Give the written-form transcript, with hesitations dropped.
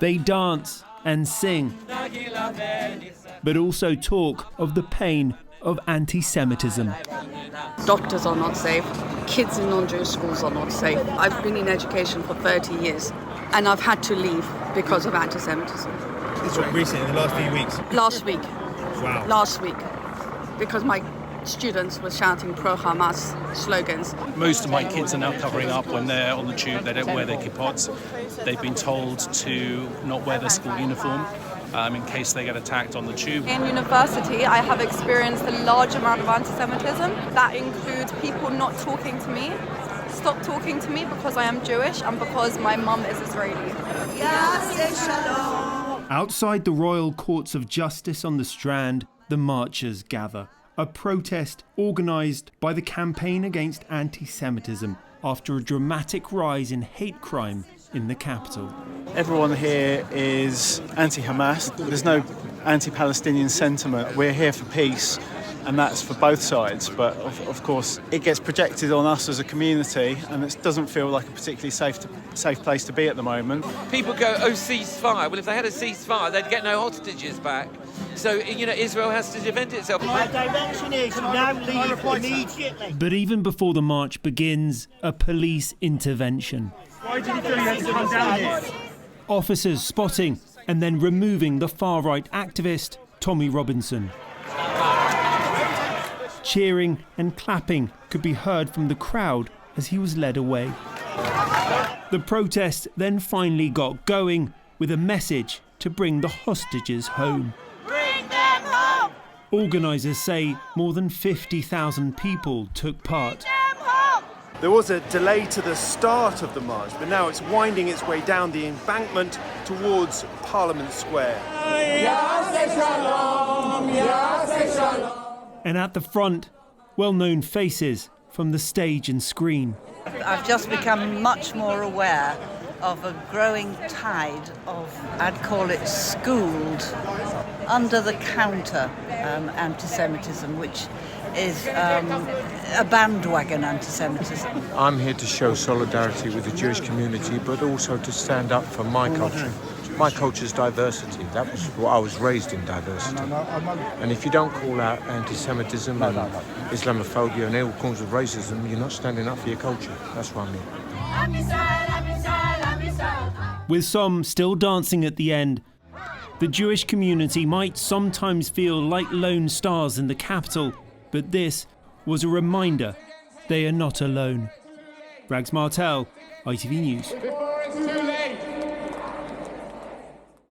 They dance and sing, but also talk of the pain of anti-Semitism. Doctors are not safe. Kids in non-Jewish schools are not safe. I've been in education for 30 years and I've had to leave because of anti-Semitism. This was recently, in the last few weeks? Last week. Wow. Last week. Because my students were shouting pro-Hamas slogans. Most of my kids are now covering up when they're on the tube. They don't wear their kippots. They've been told to not wear their school uniform in case they get attacked on the tube. In university, I have experienced a large amount of anti-Semitism. That includes people not talking to me, stop talking to me because I am Jewish and because my mum is Israeli. Outside the Royal Courts of Justice on the Strand, the marchers gather. A protest organised by the Campaign Against Anti-Semitism after a dramatic rise in hate crime in the capital. Everyone here is anti-Hamas. There's no anti-Palestinian sentiment. We're here for peace, and that's for both sides. But of course, it gets projected on us as a community, and it doesn't feel like a particularly safe place to be at the moment. People go, oh, ceasefire. Well, if they had a ceasefire, they'd get no hostages back. So, Israel has to defend itself. My direction is now leave immediately. But even before the march begins, a police intervention. Why did you feel you had to come down here? Officers spotting and then removing the far-right activist, Tommy Robinson. Cheering and clapping could be heard from the crowd as he was led away. The protest then finally got going with a message to bring the hostages home. Bring them home! Organisers say more than 50,000 people took part. There was a delay to the start of the march, but now it's winding its way down the embankment towards Parliament Square. And at the front, well-known faces from the stage and screen. I've just become much more aware of a growing tide of, I'd call it schooled, under-the-counter anti-Semitism, which is a bandwagon anti-Semitism. I'm here to show solidarity with the Jewish community, but also to stand up for my culture. My culture's diversity. That was what I was raised in, diversity. And if you don't call out anti-Semitism and Islamophobia and all forms of racism, you're not standing up for your culture. That's what I mean. With some still dancing at the end, the Jewish community might sometimes feel like lone stars in the capital, but this was a reminder they are not alone. Rags Martel, ITV News.